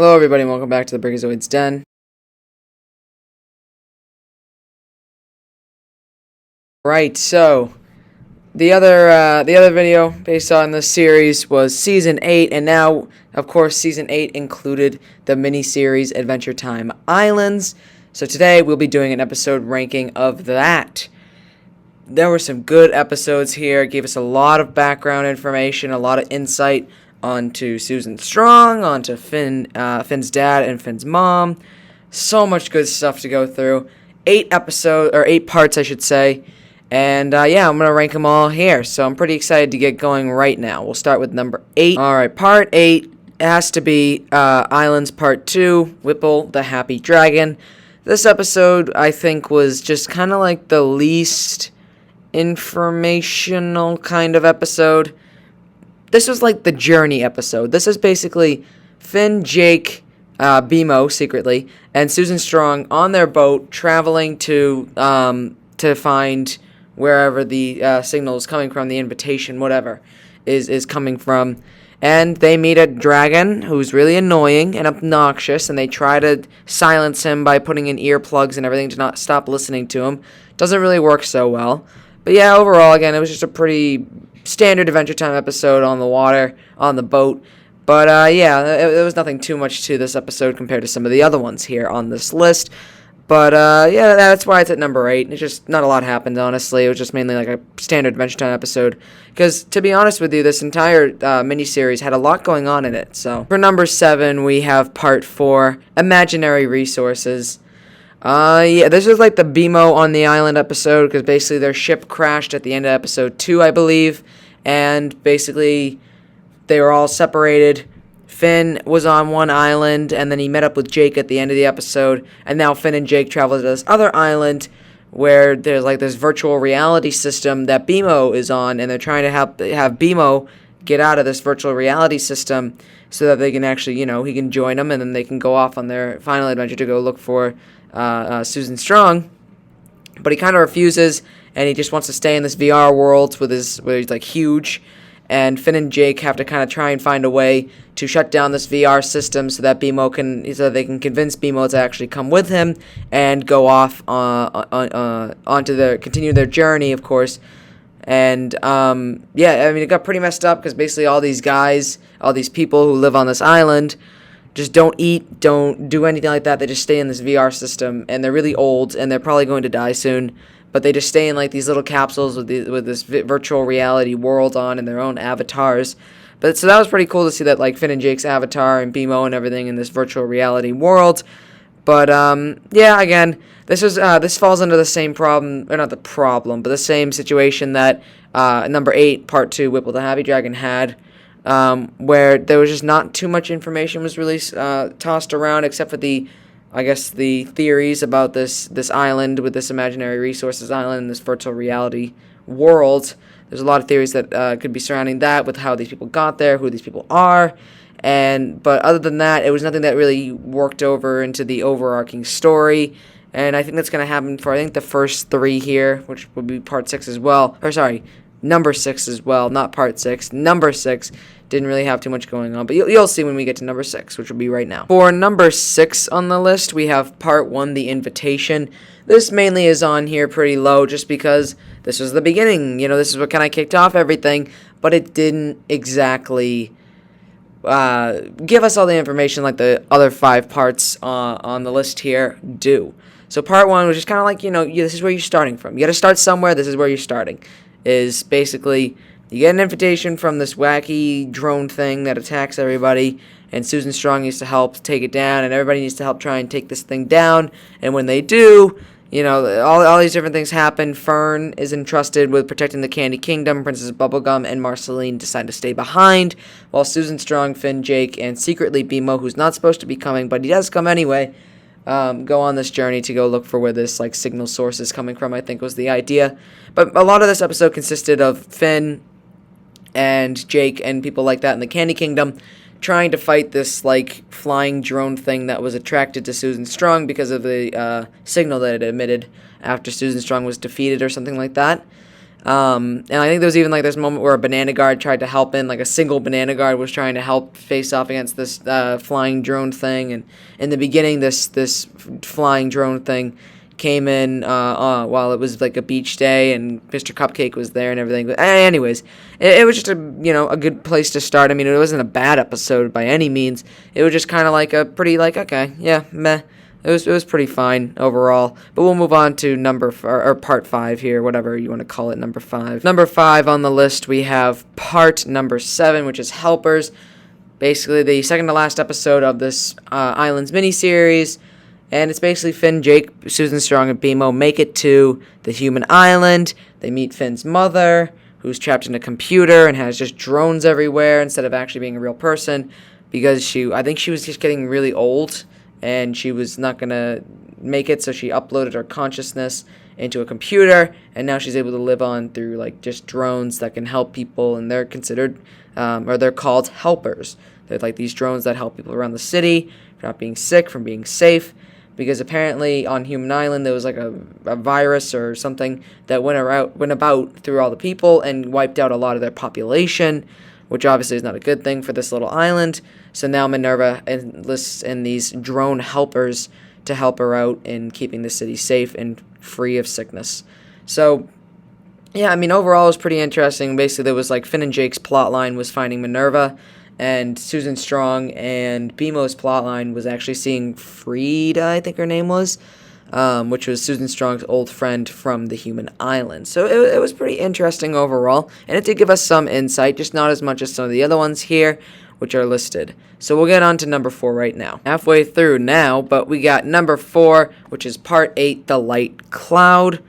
Hello everybody and welcome back to the Brickazoid's Den. Right, so the other video based on this series was Season 8, and now, of course, Season 8 included the miniseries Adventure Time Islands. So today we'll be doing an episode ranking of that. There were some good episodes here, gave us a lot of background information, a lot of insight onto Susan Strong, onto Finn's dad and Finn's mom. So much good stuff to go through. 8 parts, I should say. And yeah, I'm gonna rank them all here. So I'm pretty excited to get going right now. We'll start with number 8. All right, part 8 has to be Islands Part 2. Whipple the Happy Dragon. This episode, I think, was just kind of like the least informational kind of episode. This was like the journey episode. This is basically Finn, Jake, BMO secretly, and Susan Strong on their boat traveling to find wherever the signal is coming from, the invitation, whatever, is coming from. And they meet a dragon who's really annoying and obnoxious, and they try to silence him by putting in earplugs and everything to not stop listening to him. Doesn't really work so well. But yeah, overall, again, it was just a pretty standard Adventure Time episode on the water, on the boat. But yeah, there was nothing too much to this episode compared to some of the other ones here on this list. But yeah, that's why it's at number 8. It's just not a lot happened, honestly. It was just mainly like a standard Adventure Time episode. Because, to be honest with you, this entire miniseries had a lot going on in it. So, for number 7, we have Part 4, Imaginary Resources. Yeah, this is like the BMO on the island episode, because basically their ship crashed at the end of episode 2, I believe, and basically they were all separated. Finn was on one island, and then he met up with Jake at the end of the episode, and now Finn and Jake travel to this other island where there's like this virtual reality system that BMO is on, and they're trying to have BMO get out of this virtual reality system so that they can actually, he can join them, and then they can go off on their final adventure to go look for Susan Strong. But he kind of refuses, and he just wants to stay in this VR world where he's like huge. And Finn and Jake have to kind of try and find a way to shut down this VR system so that they can convince BMO to actually come with him and go off continue their journey, of course. And yeah, I mean, it got pretty messed up because basically all these guys, all these people who live on this island, just don't eat, don't do anything like that. They just stay in this VR system, and they're really old, and they're probably going to die soon. But they just stay in like these little capsules with this virtual reality world on and their own avatars. But so that was pretty cool to see that like Finn and Jake's avatar and BMO and everything in this virtual reality world. But yeah, again, this falls under the same problem, or not the problem, but the same situation that number 8, Part 2, Whipple the Happy Dragon had. Where there was just not too much information was really tossed around, except for the theories about this island with this imaginary resources island and this virtual reality world. There's a lot of theories that could be surrounding that, with how these people got there, who these people are, but other than that, it was nothing that really worked over into the overarching story. And I think that's going to happen for the first 3 here, which would be Part 6 as well. Or sorry, Number 6 as well, not Part 6. Number 6 didn't really have too much going on, but you'll see when we get to number 6, which will be right now. For number 6 on the list, we have Part 1, The Invitation. This mainly is on here pretty low just because this was the beginning. This is what kind of kicked off everything, but it didn't exactly give us all the information like the other 5 parts on the list here do. So Part 1 was just kind of like, this is where you're starting from. You got to start somewhere. This is where you're starting. Is basically you get an invitation from this wacky drone thing that attacks everybody, and Susan Strong needs to help take it down, and everybody needs to help try and take this thing down. And when they do, all these different things happen. Fern is entrusted with protecting the Candy Kingdom. Princess Bubblegum and Marceline decide to stay behind, while Susan Strong, Finn, Jake, and secretly BMO, who's not supposed to be coming, but he does come anyway, go on this journey to go look for where this signal source is coming from, I think was the idea. But a lot of this episode consisted of Finn and Jake and people like that in the Candy Kingdom trying to fight this flying drone thing that was attracted to Susan Strong because of the signal that it emitted after Susan Strong was defeated or something like that. And I think there was even like this moment where a banana guard tried to help in, like a single banana guard was trying to help face off against this flying drone thing. And in the beginning, this flying drone thing came in while it was like a beach day, and Mr. Cupcake was there and everything. But anyways, it was just a good place to start. I mean, it wasn't a bad episode by any means. It was just kind of like a pretty like okay, yeah, meh. It was pretty fine overall. But we'll move on to part 5 here, whatever you want to call it, number 5. Number 5 on the list, we have part number 7, which is Helpers. Basically, the second to last episode of this Islands miniseries. And it's basically Finn, Jake, Susan Strong, and BMO make it to the human island. They meet Finn's mother, who's trapped in a computer and has just drones everywhere instead of actually being a real person. Because I think she was just getting really old, and she was not going to make it, so she uploaded her consciousness into a computer, and now she's able to live on through, like, just drones that can help people, and they're considered, or they're called helpers. They're like these drones that help people around the city from not being sick, from being safe, because apparently on Human Island there was, like, a virus or something that went about through all the people and wiped out a lot of their population, which obviously is not a good thing for this little island. So now Minerva enlists in these drone helpers to help her out in keeping the city safe and free of sickness. So, yeah, I mean, overall it was pretty interesting. Basically, there was like Finn and Jake's plotline was finding Minerva, and Susan Strong and BMO's plotline was actually seeing Frida, I think her name was, which was Susan Strong's old friend from the human island. So it was pretty interesting overall, and it did give us some insight, just not as much as some of the other ones here, which are listed. So we'll get on to number 4 right now. Halfway through now, but we got number 4, which is part 8, The Light Cloud.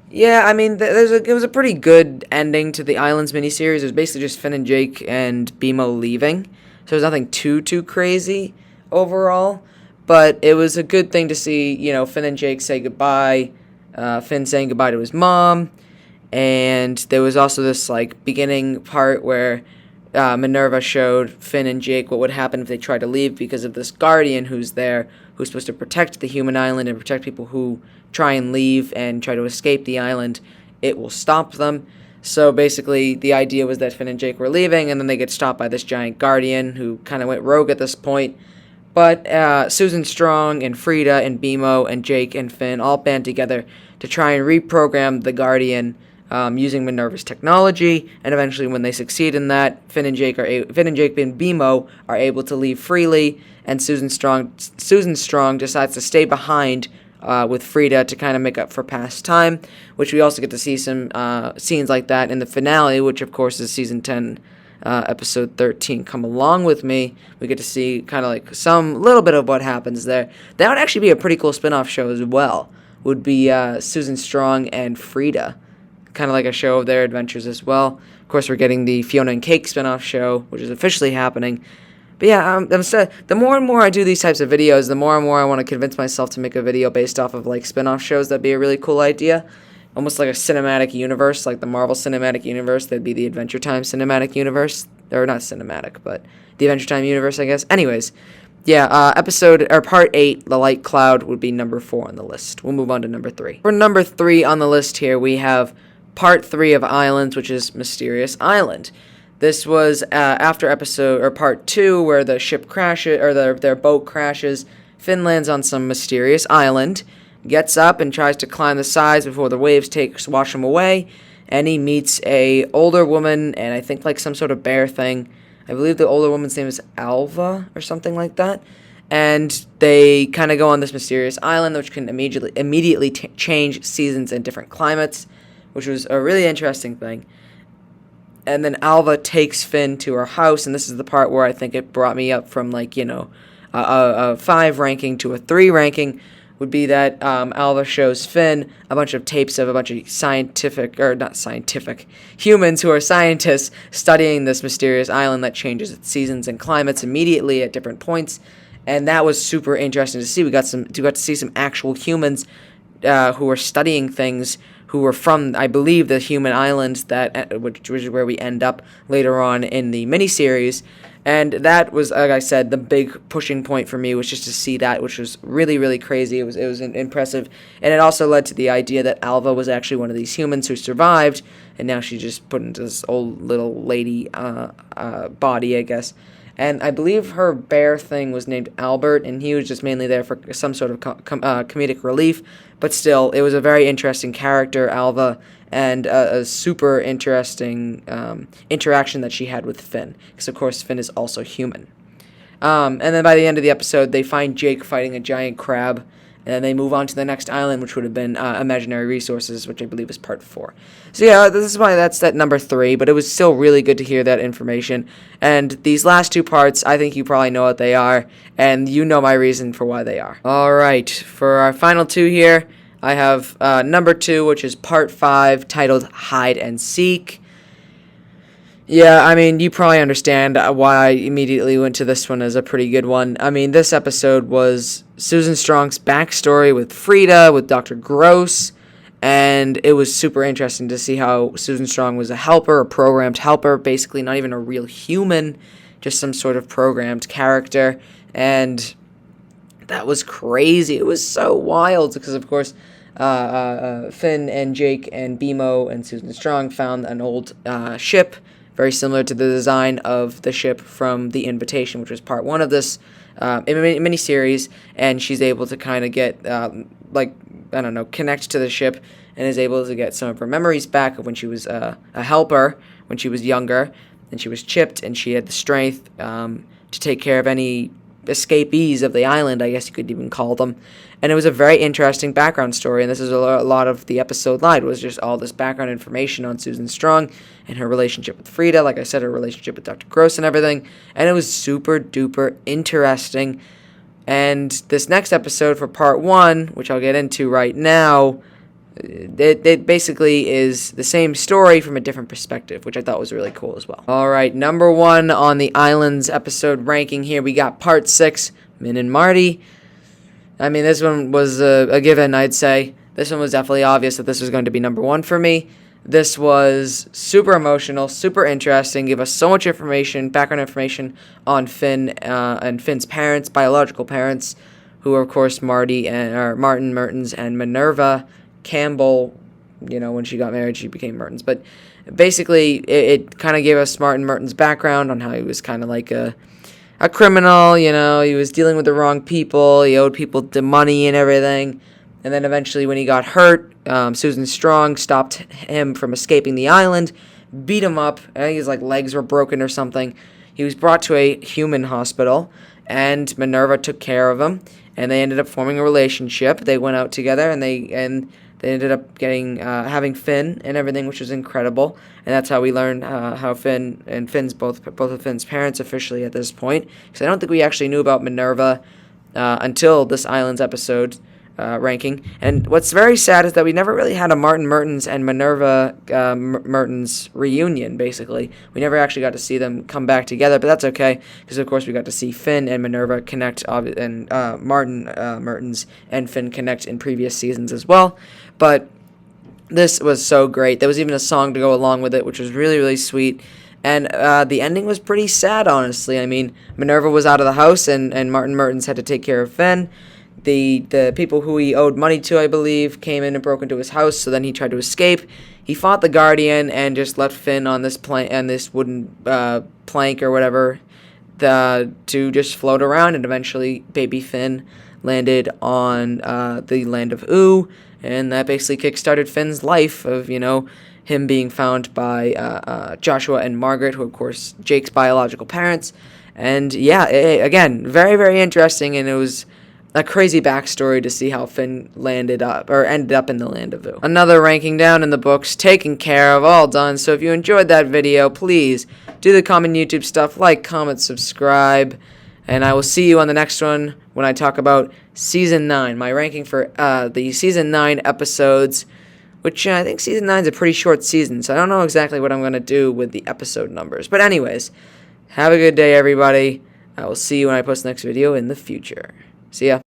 Yeah, I mean, it was a pretty good ending to the Islands miniseries. It was basically just Finn and Jake and BMO leaving, so there's nothing too crazy overall. But it was a good thing to see, Finn and Jake say goodbye, Finn saying goodbye to his mom, and there was also this, like, beginning part where Minerva showed Finn and Jake what would happen if they tried to leave because of this guardian who's there, who's supposed to protect the human island and protect people who try and leave and try to escape the island. It will stop them. So basically, the idea was that Finn and Jake were leaving, and then they get stopped by this giant guardian who kind of went rogue at this point. But Susan Strong and Frida and BMO and Jake and Finn all band together to try and reprogram the Guardian using Minerva's technology. And eventually, when they succeed in that, Finn and Jake and BMO are able to leave freely. And Susan Strong decides to stay behind with Frida to kind of make up for past time, which we also get to see some scenes like that in the finale, which of course is season 10. Episode 13, Come Along With Me. We get to see kind of like some little bit of what happens there. That would actually be a pretty cool spin-off show as well. Would be Susan Strong and Frida. Kind of like a show of their adventures as well. Of course, we're getting the Fiona and Cake spin-off show, which is officially happening. But yeah, the more and more I do these types of videos, the more and more I want to convince myself to make a video based off of like spin-off shows. That'd be a really cool idea. Almost like a cinematic universe, like the Marvel Cinematic Universe. That'd be the Adventure Time Cinematic Universe. Or not cinematic, but the Adventure Time Universe, I guess. Anyways, yeah, part 8, The Light Cloud, would be number 4 on the list. We'll move on to number 3. For number 3 on the list here, we have part 3 of Islands, which is Mysterious Island. This was after part 2, where the ship crashes, or their boat crashes. Finn lands on some mysterious island, gets up and tries to climb the sides before the waves wash him away, and he meets a older woman and I think like some sort of bear thing. I believe the older woman's name is Alva or something like that. And they kind of go on this mysterious island, which can immediately change seasons and different climates, which was a really interesting thing. And then Alva takes Finn to her house, and this is the part where I think it brought me up from like, a 5 ranking to a 3 ranking, would be that Alva shows Finn a bunch of tapes of a bunch of humans who are scientists studying this mysterious island that changes its seasons and climates immediately at different points, and that was super interesting to see. We got to see some actual humans who are studying things, who were from, I believe, the human islands, which is where we end up later on in the miniseries. And that was, like I said, the big pushing point for me, was just to see that, which was really, really crazy. It was impressive. And it also led to the idea that Alva was actually one of these humans who survived, and now she's just put into this old little lady body, I guess. And I believe her bear thing was named Albert, and he was just mainly there for some sort of comedic relief. But still, it was a very interesting character, Alva, and a super interesting interaction that she had with Finn, because of course Finn is also human. And then by the end of the episode, they find Jake fighting a giant crab, and then they move on to the next island, which would have been Imaginary Resources, which I believe is part 4. So yeah, this is why that's at number 3, but it was still really good to hear that information. And these last 2 parts, I think you probably know what they are, and you know my reason for why they are. Alright, for our final 2 here, I have number 2, which is part 5, titled Hide and Seek. Yeah, I mean, you probably understand why I immediately went to this one as a pretty good one. I mean, this episode was Susan Strong's backstory with Frida, with Dr. Gross, and it was super interesting to see how Susan Strong was a helper, a programmed helper, basically not even a real human, just some sort of programmed character, and that was crazy. It was so wild, because, of course, Finn and Jake and BMO and Susan Strong found an old ship, very similar to the design of the ship from The Invitation, which was part 1 of this miniseries, and she's able to kind of get, connect to the ship, and is able to get some of her memories back of when she was a helper, when she was younger, and she was chipped, and she had the strength to take care of any escapees of the island, I guess you could even call them. And it was a very interesting background story, and this is a lot of the episode line, was just all this background information on Susan Strong and her relationship with Frida, like I said, her relationship with Dr. Gross and everything, and it was super duper interesting. And this next episode for part 1, which I'll get into right now, it basically is the same story from a different perspective, which I thought was really cool as well. Alright, number 1 on the Islands episode ranking here, we got part 6, Min and Marty. I mean, this one was a given, I'd say. This one was definitely obvious that this was going to be number 1 for me. This was super emotional, super interesting, gave us so much information, background information on Finn and Finn's parents, biological parents, who are, of course, Martin, Mertens, and Minerva Campbell. You know, when she got married, she became Mertens. But basically, it kind of gave us Martin Mertens' background on how he was kind of like a criminal, you know, he was dealing with the wrong people, he owed people the money and everything, and then eventually when he got hurt, Susan Strong stopped him from escaping the island, beat him up, I think his legs were broken or something. He was brought to a human hospital, and Minerva took care of him, and they ended up forming a relationship. They went out together, and they ended up having Finn and everything, which was incredible. And that's how we learned how Finn and Finn's both of Finn's parents officially at this point. Because I don't think we actually knew about Minerva until this Islands episode ranking. And what's very sad is that we never really had a Martin Mertens and Minerva Mertens reunion, basically. We never actually got to see them come back together, but that's okay. Because, of course, we got to see Finn and Minerva connect, and Martin Mertens and Finn connect in previous seasons as well. But this was so great. There was even a song to go along with it, which was really, really sweet. And the ending was pretty sad, honestly. I mean, Minerva was out of the house, and Martin Mertens had to take care of Finn. The people who he owed money to, I believe, came in and broke into his house, so then he tried to escape. He fought the Guardian and just left Finn on this wooden plank or whatever to just float around, and eventually baby Finn landed on the land of Oo. And that basically kickstarted Finn's life of, him being found by Joshua and Margaret, who, of course, Jake's biological parents. And, yeah, again, very, very interesting, and it was a crazy backstory to see how Finn ended up in the land of Oo. Another ranking down in the books, taken care of, all done. So if you enjoyed that video, please do the common YouTube stuff, like, comment, subscribe. And I will see you on the next one when I talk about Season 9, my ranking for the Season 9 episodes, which I think Season 9 is a pretty short season, so I don't know exactly what I'm going to do with the episode numbers. But anyways, have a good day, everybody. I will see you when I post the next video in the future. See ya.